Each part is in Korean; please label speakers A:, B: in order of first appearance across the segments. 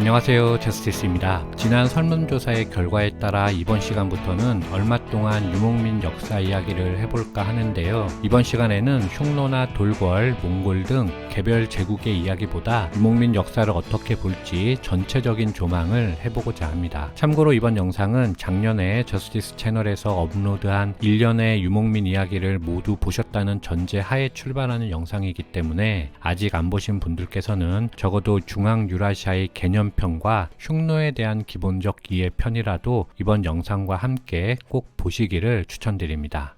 A: 안녕하세요, 저스티스입니다. 지난 설문조사의 결과에 따라 이번 시간부터는 얼마 동안 유목민 역사 이야기를 해볼까 하는데요. 이번 시간에는 흉노나 돌궐, 몽골 등 개별 제국의 이야기보다 유목민 역사를 어떻게 볼지 전체적인 조망을 해보고자 합니다. 참고로 이번 영상은 작년에 저스티스 채널에서 업로드한 1년의 유목민 이야기를 모두 보셨다는 전제 하에 출발하는 영상이기 때문에 아직 안 보신 분들께서는 적어도 중앙유라시아의 개념편과 흉노에 대한 기본적 이해편이라도 이번 영상과 함께 꼭 보시기를 추천드립니다.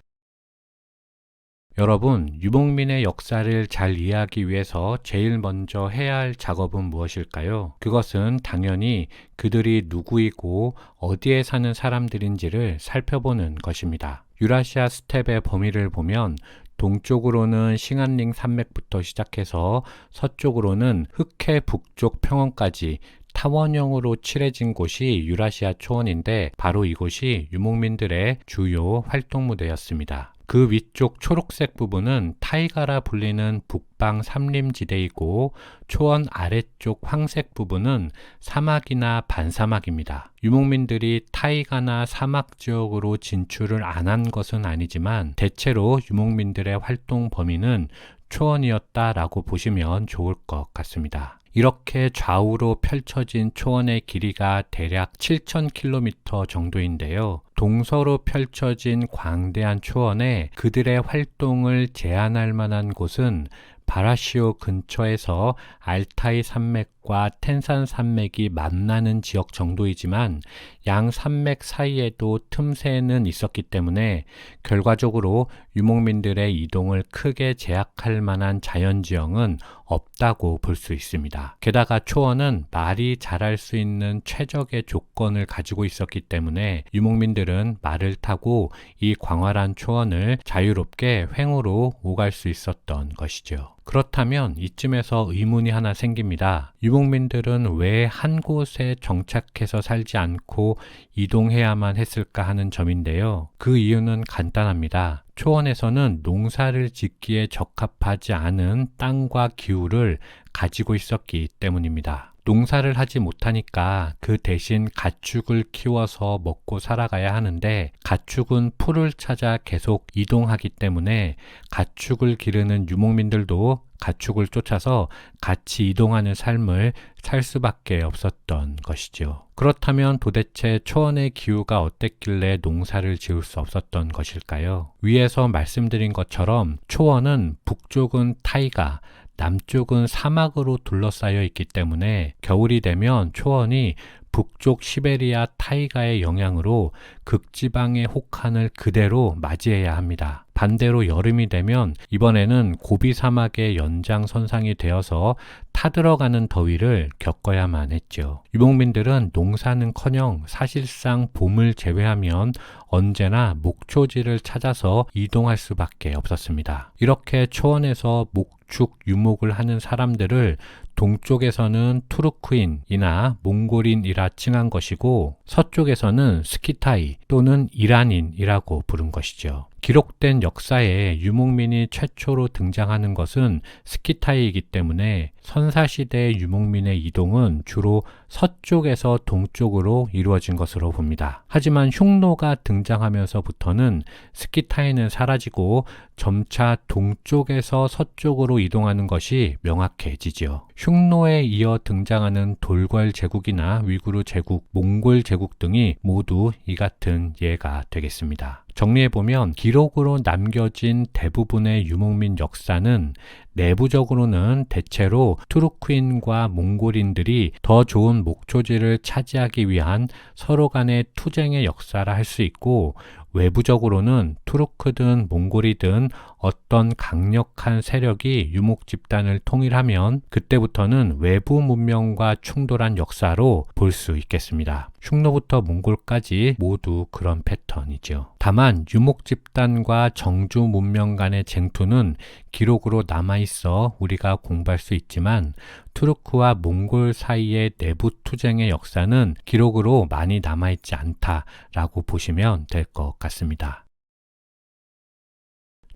A: 여러분, 유목민의 역사를 잘 이해하기 위해서 제일 먼저 해야 할 작업은 무엇일까요? 그것은 당연히 그들이 누구이고 어디에 사는 사람들인지를 살펴보는 것입니다. 유라시아 스텝의 범위를 보면 동쪽으로는 싱안링 산맥부터 시작해서 서쪽으로는 흑해 북쪽 평원까지 타원형으로 칠해진 곳이 유라시아 초원인데 바로 이곳이 유목민들의 주요 활동무대였습니다. 그 위쪽 초록색 부분은 타이가라 불리는 북방 삼림지대이고 초원 아래쪽 황색 부분은 사막이나 반사막입니다. 유목민들이 타이가나 사막 지역으로 진출을 안 한 것은 아니지만 대체로 유목민들의 활동 범위는 초원이었다라고 보시면 좋을 것 같습니다. 이렇게 좌우로 펼쳐진 초원의 길이가 대략 7,000km 정도인데요. 동서로 펼쳐진 광대한 초원에 그들의 활동을 제한할 만한 곳은 바라시오 근처에서 알타이 산맥과 텐산 산맥이 만나는 지역 정도이지만 양 산맥 사이에도 틈새는 있었기 때문에 결과적으로 유목민들의 이동을 크게 제약할 만한 자연지형은 없다고 볼 수 있습니다. 게다가 초원은 말이 자랄 수 있는 최적의 조건을 가지고 있었기 때문에 유목민들은 말을 타고 이 광활한 초원을 자유롭게 횡으로 오갈 수 있었던 것이죠. 그렇다면 이쯤에서 의문이 하나 생깁니다. 유목민들은 왜 한 곳에 정착해서 살지 않고 이동해야만 했을까 하는 점인데요. 그 이유는 간단합니다. 초원에서는 농사를 짓기에 적합하지 않은 땅과 기후를 가지고 있었기 때문입니다. 농사를 하지 못하니까 그 대신 가축을 키워서 먹고 살아가야 하는데 가축은 풀을 찾아 계속 이동하기 때문에 가축을 기르는 유목민들도 가축을 쫓아서 같이 이동하는 삶을 살 수밖에 없었던 것이죠. 그렇다면 도대체 초원의 기후가 어땠길래 농사를 지을 수 없었던 것일까요? 위에서 말씀드린 것처럼 초원은 북쪽은 타이가, 남쪽은 사막으로 둘러싸여 있기 때문에 겨울이 되면 초원이 북쪽 시베리아 타이가의 영향으로 극지방의 혹한을 그대로 맞이해야 합니다. 반대로 여름이 되면 이번에는 고비 사막의 연장선상이 되어서 타들어가는 더위를 겪어야만 했죠. 유목민들은 농사는커녕 사실상 봄을 제외하면 언제나 목초지를 찾아서 이동할 수밖에 없었습니다. 이렇게 초원에서 목축 유목을 하는 사람들을 동쪽에서는 투르크인이나 몽골인이라 칭한 것이고 서쪽에서는 스키타이 또는 이란인이라고 부른 것이죠. 기록된 역사에 유목민이 최초로 등장하는 것은 스키타이이기 때문에 선사시대의 유목민의 이동은 주로 서쪽에서 동쪽으로 이루어진 것으로 봅니다. 하지만 흉노가 등장하면서부터는 스키타이는 사라지고 점차 동쪽에서 서쪽으로 이동하는 것이 명확해지죠. 흉노에 이어 등장하는 돌궐 제국이나 위구르 제국, 몽골 제국 등이 모두 이 같은 예가 되겠습니다. 정리해보면 기록으로 남겨진 대부분의 유목민 역사는 내부적으로는 대체로 투르크인과 몽골인들이 더 좋은 목초지를 차지하기 위한 서로 간의 투쟁의 역사라 할 수 있고 외부적으로는 투르크든 몽골이든 어떤 강력한 세력이 유목 집단을 통일하면 그때부터는 외부 문명과 충돌한 역사로 볼 수 있겠습니다. 흉노부터 몽골까지 모두 그런 패턴이죠. 다만 유목 집단과 정주 문명 간의 쟁투는 기록으로 남아있어 우리가 공부할 수 있지만 투르크와 몽골 사이의 내부 투쟁의 역사는 기록으로 많이 남아있지 않다라고 보시면 될 것 같습니다.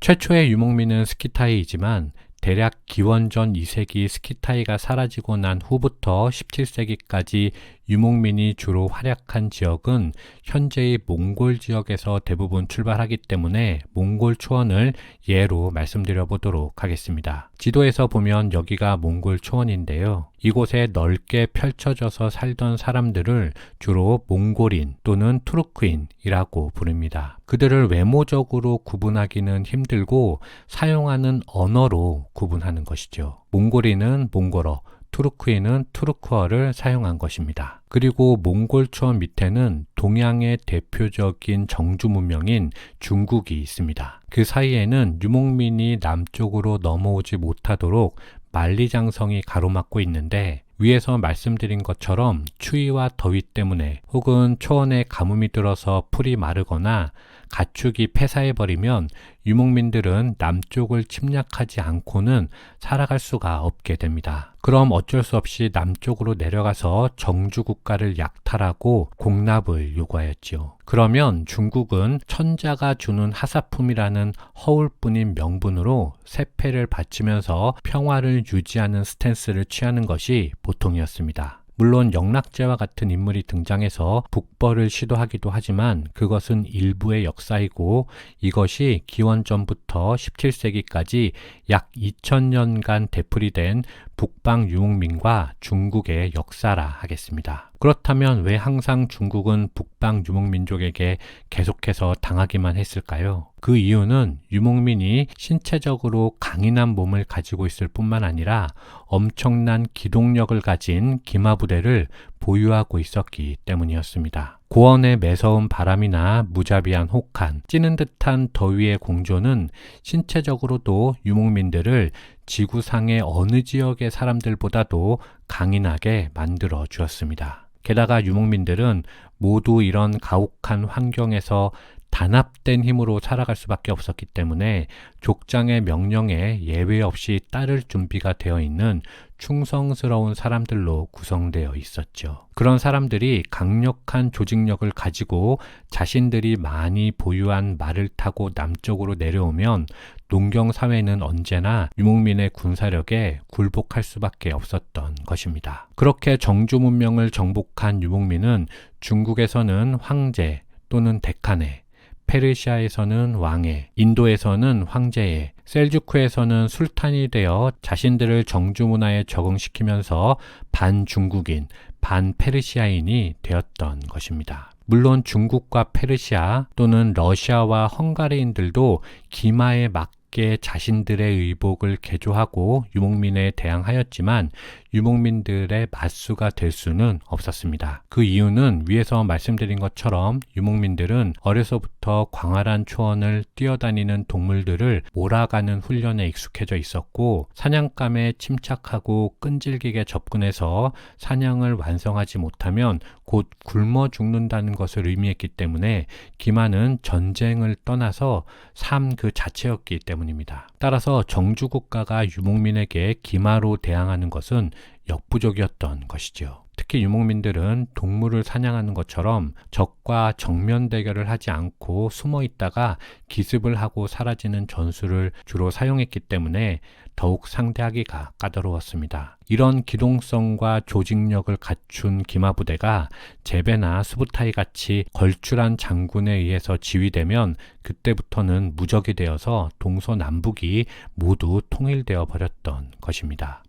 A: 최초의 유목민은 스키타이이지만 대략 기원전 2세기 스키타이가 사라지고 난 후부터 17세기까지 유목민이 주로 활약한 지역은 현재의 몽골 지역에서 대부분 출발하기 때문에 몽골 초원을 예로 말씀드려 보도록 하겠습니다. 지도에서 보면 여기가 몽골 초원인데요. 이곳에 넓게 펼쳐져서 살던 사람들을 주로 몽골인 또는 투르크인이라고 부릅니다. 그들을 외모적으로 구분하기는 힘들고 사용하는 언어로 구분하는 것이죠. 몽골인은 몽골어, 투르크인은 투르크어를 사용한 것입니다. 그리고 몽골 초원 밑에는 동양의 대표적인 정주 문명인 중국이 있습니다. 그 사이에는 유목민이 남쪽으로 넘어오지 못하도록 만리장성이 가로막고 있는데 위에서 말씀드린 것처럼 추위와 더위 때문에 혹은 초원에 가뭄이 들어서 풀이 마르거나 가축이 폐사해버리면 유목민들은 남쪽을 침략하지 않고는 살아갈 수가 없게 됩니다. 그럼 어쩔 수 없이 남쪽으로 내려가서 정주 국가를 약탈하고 공납을 요구하였지요. 그러면 중국은 천자가 주는 하사품이라는 허울뿐인 명분으로 세패를 바치면서 평화를 유지하는 스탠스를 취하는 것이 보통이었습니다. 물론 영락제와 같은 인물이 등장해서 북벌을 시도하기도 하지만 그것은 일부의 역사이고 이것이 기원전부터 17세기까지 약 2000년간 되풀이된 북방 유목민과 중국의 역사라 하겠습니다. 그렇다면 왜 항상 중국은 북방 유목민족에게 계속해서 당하기만 했을까요? 그 이유는 유목민이 신체적으로 강인한 몸을 가지고 있을 뿐만 아니라 엄청난 기동력을 가진 기마부대를 보유하고 있었기 때문이었습니다. 고원의 매서운 바람이나 무자비한 혹한, 찌는 듯한 더위의 공조는 신체적으로도 유목민들을 지구상의 어느 지역의 사람들보다도 강인하게 만들어 주었습니다. 게다가 유목민들은 모두 이런 가혹한 환경에서 단합된 힘으로 살아갈 수밖에 없었기 때문에 족장의 명령에 예외 없이 따를 준비가 되어 있는 충성스러운 사람들로 구성되어 있었죠. 그런 사람들이 강력한 조직력을 가지고 자신들이 많이 보유한 말을 타고 남쪽으로 내려오면 농경사회는 언제나 유목민의 군사력에 굴복할 수밖에 없었던 것입니다. 그렇게 정주 문명을 정복한 유목민은 중국에서는 황제 또는 데카네, 페르시아에서는 왕애, 인도에서는 황제애, 셀주크에서는 술탄이 되어 자신들을 정주 문화에 적응시키면서 반중국인, 반페르시아인이 되었던 것입니다. 물론 중국과 페르시아 또는 러시아와 헝가리인들도 기마에 맞게 자신들의 의복을 개조하고 유목민에 대항하였지만 유목민들의 맞수가 될 수는 없었습니다. 그 이유는 위에서 말씀드린 것처럼 유목민들은 어려서부터 광활한 초원을 뛰어다니는 동물들을 몰아가는 훈련에 익숙해져 있었고 사냥감에 침착하고 끈질기게 접근해서 사냥을 완성하지 못하면 곧 굶어 죽는다는 것을 의미했기 때문에 기마는 전쟁을 떠나서 삶 그 자체였기 때문입니다. 따라서 정주국가가 유목민에게 기마로 대항하는 것은 역부족이었던 것이죠. 특히 유목민들은 동물을 사냥하는 것처럼 적과 정면 대결을 하지 않고 숨어 있다가 기습을 하고 사라지는 전술을 주로 사용했기 때문에 더욱 상대하기가 까다로웠습니다. 이런 기동성과 조직력을 갖춘 기마부대가 제베나 수부타이 같이 걸출한 장군에 의해서 지휘되면 그때부터는 무적이 되어서 동서남북이 모두 통일되어 버렸던 것입니다.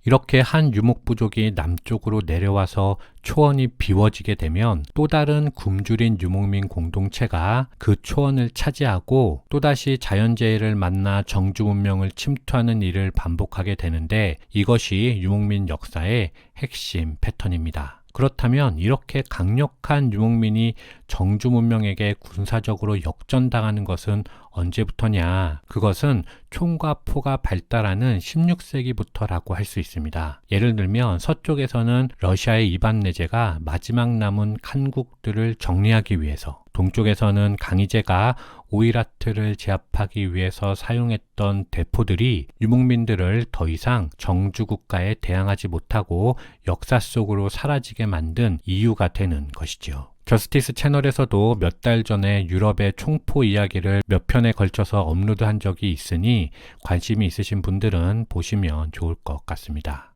A: 이렇게 한 유목부족이 남쪽으로 내려와서 초원이 비워지게 되면 또 다른 굶주린 유목민 공동체가 그 초원을 차지하고 또다시 자연재해를 만나 정주 문명을 침투하는 일을 반복하게 되는데 이것이 유목민 역사의 핵심 패턴입니다. 그렇다면 이렇게 강력한 유목민이 정주 문명에게 군사적으로 역전당하는 것은 언제부터냐? 그것은 총과 포가 발달하는 16세기부터라고 할 수 있습니다. 예를 들면 서쪽에서는 러시아의 이반 내제가 마지막 남은 칸국들을 정리하기 위해서, 동쪽에서는 강희제가 오이라트를 제압하기 위해서 사용했던 대포들이 유목민들을 더 이상 정주국가에 대항하지 못하고 역사 속으로 사라지게 만든 이유가 되는 것이죠. 저스티스 채널에서도 몇 달 전에 유럽의 총포 이야기를 몇 편에 걸쳐서 업로드한 적이 있으니 관심이 있으신 분들은 보시면 좋을 것 같습니다.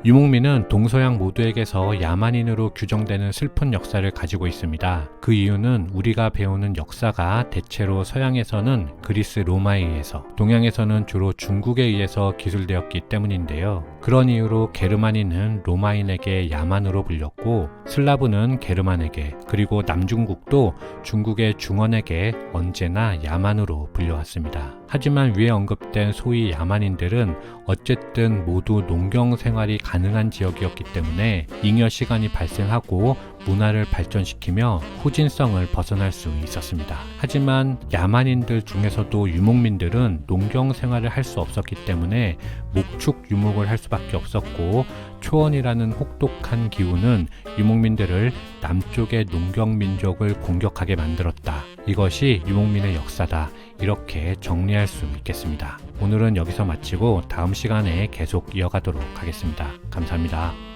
A: 유목민은 동서양 모두에게서 야만인으로 규정되는 슬픈 역사를 가지고 있습니다. 그 이유는 우리가 배우는 역사가 대체로 서양에서는 그리스 로마에 의해서, 동양에서는 주로 중국에 의해서 기술되었기 때문인데요. 그런 이유로 게르만인은 로마인에게 야만으로 불렸고, 슬라브는 게르만에게, 그리고 남중국도 중국의 중원에게 언제나 야만으로 불려왔습니다. 하지만 위에 언급된 소위 야만인들은 어쨌든 모두 농경 생활이 가능한 지역이었기 때문에 잉여 시간이 발생하고 문화를 발전시키며 후진성을 벗어날 수 있었습니다. 하지만 야만인들 중에서도 유목민들은 농경 생활을 할 수 없었기 때문에 목축 유목을 할 수밖에 없었고, 초원이라는 혹독한 기후는 유목민들을 남쪽의 농경 민족을 공격하게 만들었다. 이것이 유목민의 역사다. 이렇게 정리할 수 있겠습니다. 오늘은 여기서 마치고 다음 시간에 계속 이어가도록 하겠습니다. 감사합니다.